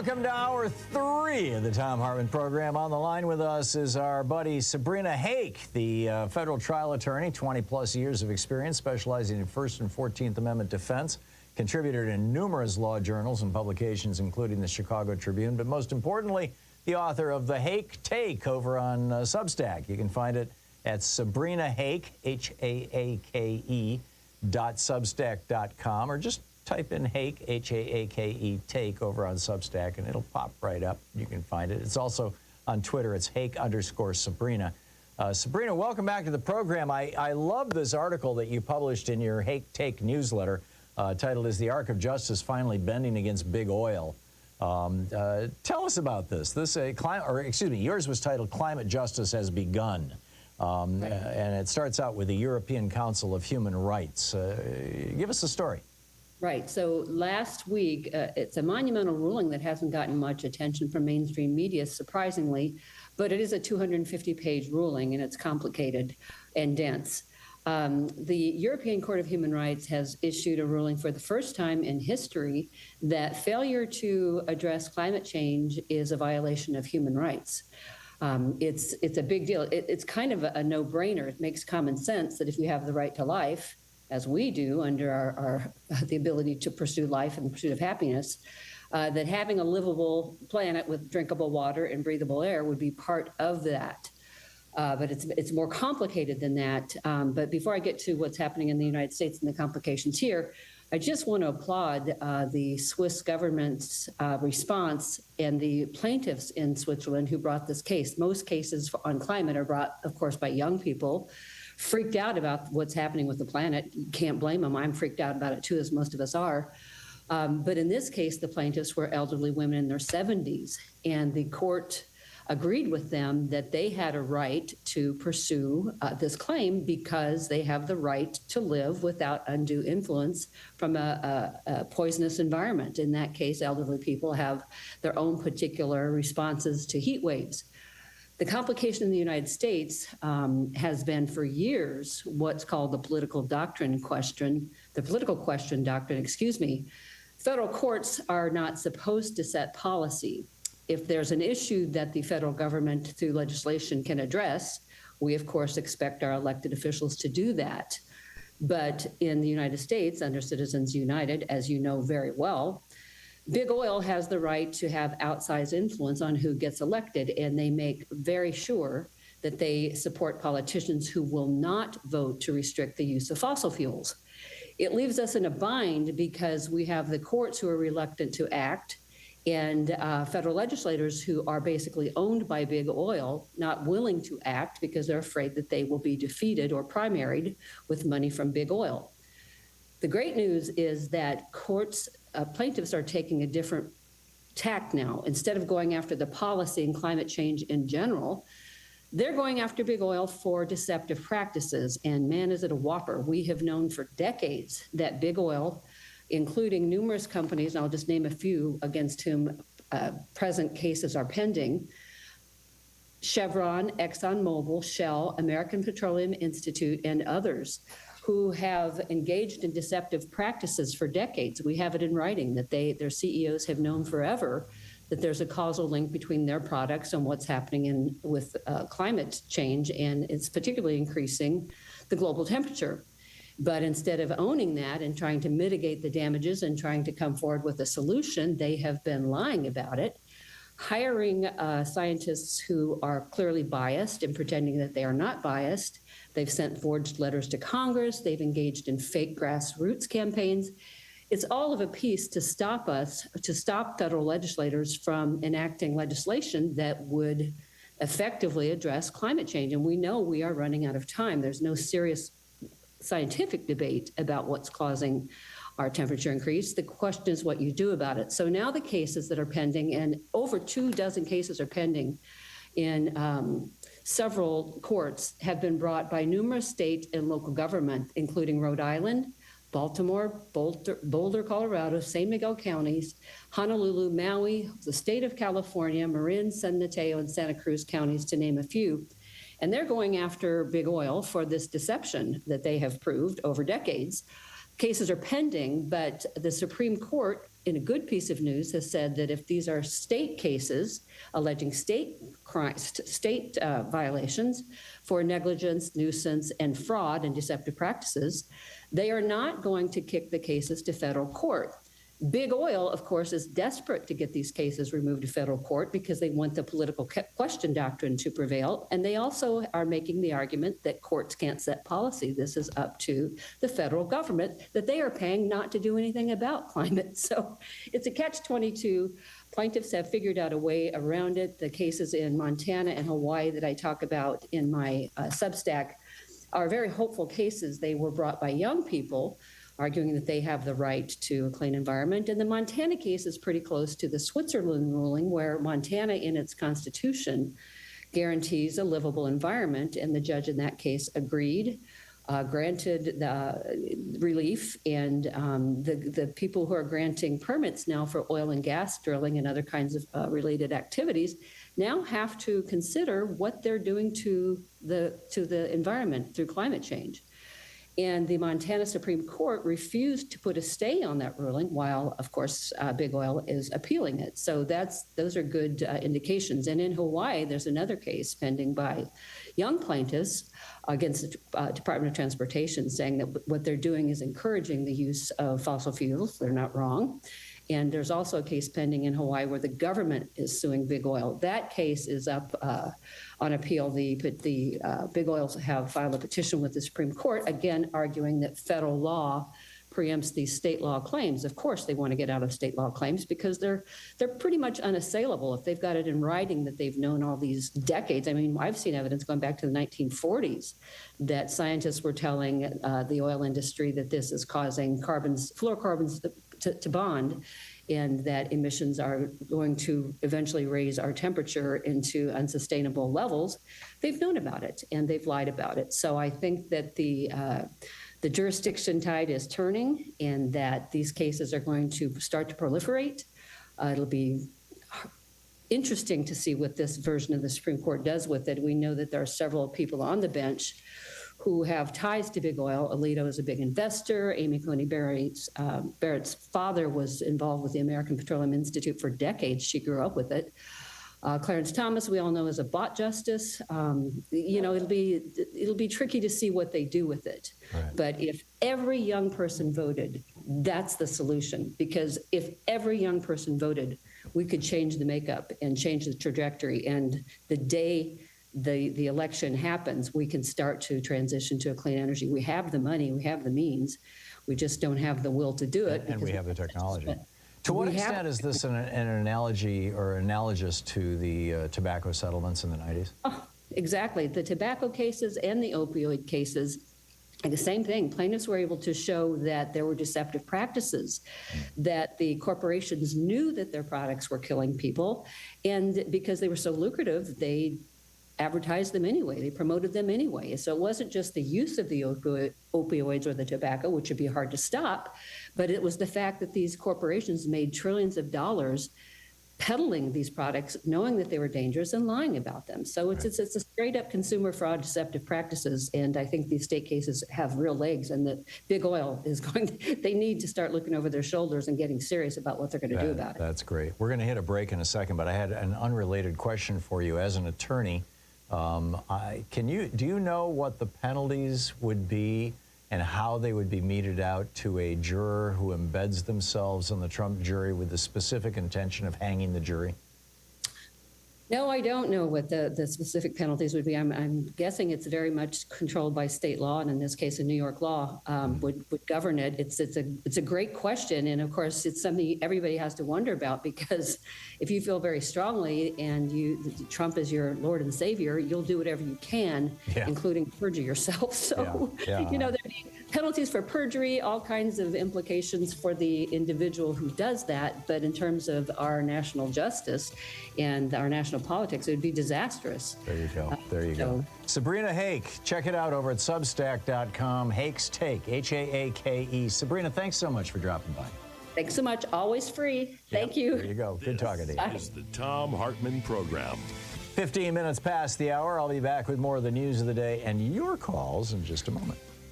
Welcome to hour 3 of the Thom Hartmann Program. On the line with us is our buddy Sabrina Haake, the federal trial attorney, 20-plus years of experience, specializing in First and 14th Amendment defense, contributor to numerous law journals and publications, including the Chicago Tribune, but most importantly, the author of The Haake Take over on Substack. You can find it at Sabrina Haake, Haake, .substack.com, or just type in Haake, Haake, take over on Substack, and it'll pop right up. You can find it. It's also on Twitter. It's Haake_Sabrina. Sabrina, welcome back to the program. I love this article that you published in your Haake Take newsletter, titled "Is the Arc of Justice Finally Bending Against Big Oil?" Tell us about this. Yours was titled "Climate Justice Has Begun." And it starts out with the European Council of Human Rights. Give us the story. Right. So last week, it's a monumental ruling that hasn't gotten much attention from mainstream media, surprisingly, but it is a 250-page ruling, and it's complicated and dense. The European Court of Human Rights has issued a ruling for the first time in history that failure to address climate change is a violation of human rights. It's a big deal. It's kind of a no-brainer. It makes common sense that if you have the right to life, as we do under the ability to pursue life and the pursuit of happiness, that having a livable planet with drinkable water and breathable air would be part of that. But it's more complicated than that. But before I get to what's happening in the United States and the complications here, I just want to applaud the Swiss government's response and the plaintiffs in Switzerland who brought this case. Most cases on climate are brought, of course, by young people freaked out about what's happening with the planet. You can't blame them. I'm freaked out about it too, as most of us are. But in this case, the plaintiffs were elderly women in their 70s, and the court agreed with them that they had a right to pursue this claim because they have the right to live without undue influence from a poisonous environment. In that case, elderly people have their own particular responses to heat waves. The complication in the United States has been for years what's called the political question doctrine, excuse me. Federal courts are not supposed to set policy. If there's an issue that the federal government through legislation can address, we of course expect our elected officials to do that. But in the United States, under Citizens United, as you know very well, Big Oil has the right to have outsized influence on who gets elected, and they make very sure that they support politicians who will not vote to restrict the use of fossil fuels. It leaves us in a bind because we have the courts who are reluctant to act and federal legislators who are basically owned by Big Oil, not willing to act because they're afraid that they will be defeated or primaried with money from Big Oil. The great news is that plaintiffs are taking a different tack now. Instead of going after the policy and climate change in general, they're going after Big Oil for deceptive practices. And man, is it a whopper. We have known for decades that Big Oil, including numerous companies, and I'll just name a few against whom present cases are pending, Chevron, ExxonMobil, Shell, American Petroleum Institute, and others, who have engaged in deceptive practices for decades. We have it in writing that their CEOs have known forever that there's a causal link between their products and what's happening with climate change, and it's particularly increasing the global temperature. But instead of owning that and trying to mitigate the damages and trying to come forward with a solution, they have been lying about it, hiring scientists who are clearly biased and pretending that they are not biased. They've sent forged letters to Congress. They've engaged in fake grassroots campaigns. It's all of a piece to stop federal legislators from enacting legislation that would effectively address climate change. And we know we are running out of time. There's no serious scientific debate about what's causing our temperature increase. The question is what you do about it. So now the cases that are pending, and over 24 cases are pending in several courts, have been brought by numerous state and local government, including Rhode Island, Baltimore, Boulder, Colorado, San Miguel counties, Honolulu, Maui, the state of California, Marin, San Mateo, and Santa Cruz counties, to name a few. And they're going after Big Oil for this deception that they have proved over decades. Cases are pending, but the Supreme Court in a good piece of news, has said that if these are state cases alleging state violations for negligence, nuisance, and fraud and deceptive practices, they are not going to kick the cases to federal court. Big Oil, of course, is desperate to get these cases removed to federal court because they want the political question doctrine to prevail. And they also are making the argument that courts can't set policy. This is up to the federal government that they are paying not to do anything about climate. So it's a catch-22. Plaintiffs have figured out a way around it. The cases in Montana and Hawaii that I talk about in my Substack are very hopeful cases. They were brought by young people arguing that they have the right to a clean environment. And the Montana case is pretty close to the Switzerland ruling, where Montana in its constitution guarantees a livable environment. And the judge in that case agreed, granted the relief. And the people who are granting permits now for oil and gas drilling and other kinds of related activities now have to consider what they're doing to the environment through climate change. And the Montana Supreme Court refused to put a stay on that ruling while, of course, Big Oil is appealing it. So those are good indications. And in Hawaii, there's another case pending by young plaintiffs against the Department of Transportation, saying that what they're doing is encouraging the use of fossil fuels. They're not wrong. And there's also a case pending in Hawaii where the government is suing Big Oil. That case is up on appeal. The Big Oils have filed a petition with the Supreme Court, again, arguing that federal law preempts these state law claims. Of course, they want to get out of state law claims because they're pretty much unassailable. If they've got it in writing that they've known all these decades. I mean, I've seen evidence going back to the 1940s that scientists were telling the oil industry that this is causing fluorocarbons to bond, and that emissions are going to eventually raise our temperature into unsustainable levels. They've known about it and they've lied about it. So I think that the jurisdiction tide is turning and that these cases are going to start to proliferate. It'll be interesting to see what this version of the Supreme Court does with it. We know that there are several people on the bench who have ties to Big Oil. Alito is a big investor. Amy Coney Barrett's father was involved with the American Petroleum Institute for decades. She grew up with it. Clarence Thomas, we all know, is a bot justice. It'll be tricky to see what they do with it. Right. But if every young person voted, that's the solution. Because if every young person voted, we could change the makeup and change the trajectory. And the day the election happens, we can start to transition to a clean energy. We have the money, we have the means, we just don't have the will to do it. And we have the technology. To what extent is this an analogy or analogous to the tobacco settlements in the 90s? Oh, exactly. The tobacco cases and the opioid cases, the same thing. Plaintiffs were able to show that there were deceptive practices, that the corporations knew that their products were killing people, and because they were so lucrative, they advertised them anyway. They promoted them anyway. So it wasn't just the use of the opioids or the tobacco, which would be hard to stop, but it was the fact that these corporations made trillions of dollars peddling these products, knowing that they were dangerous and lying about them. So it's a straight up consumer fraud, deceptive practices. And I think these state cases have real legs, and that Big Oil is they need to start looking over their shoulders and getting serious about what they're going to do about it. That's great. We're going to hit a break in a second, but I had an unrelated question for you as an attorney. Do you know what the penalties would be and how they would be meted out to a juror who embeds themselves in the Trump jury with the specific intention of hanging the jury? No, I don't know what the specific penalties would be. I'm guessing it's very much controlled by state law, and in this case, a New York law would govern it. It's a great question, and of course, it's something everybody has to wonder about, because if you feel very strongly and Trump is your Lord and Savior, you'll do whatever you can, including perjure yourself. So, there'd be penalties for perjury, all kinds of implications for the individual who does that. But in terms of our national justice and our national politics, it would be disastrous. There you go. There you go. Sabrina Haake, check it out over at Substack.com. Hake's Take, Haake. Sabrina, thanks so much for dropping by. Thanks so much. Always free. Thank you. There you go. Good talking to you. This is the Thom Hartmann Program. 15 minutes past the hour. I'll be back with more of the news of the day and your calls in just a moment.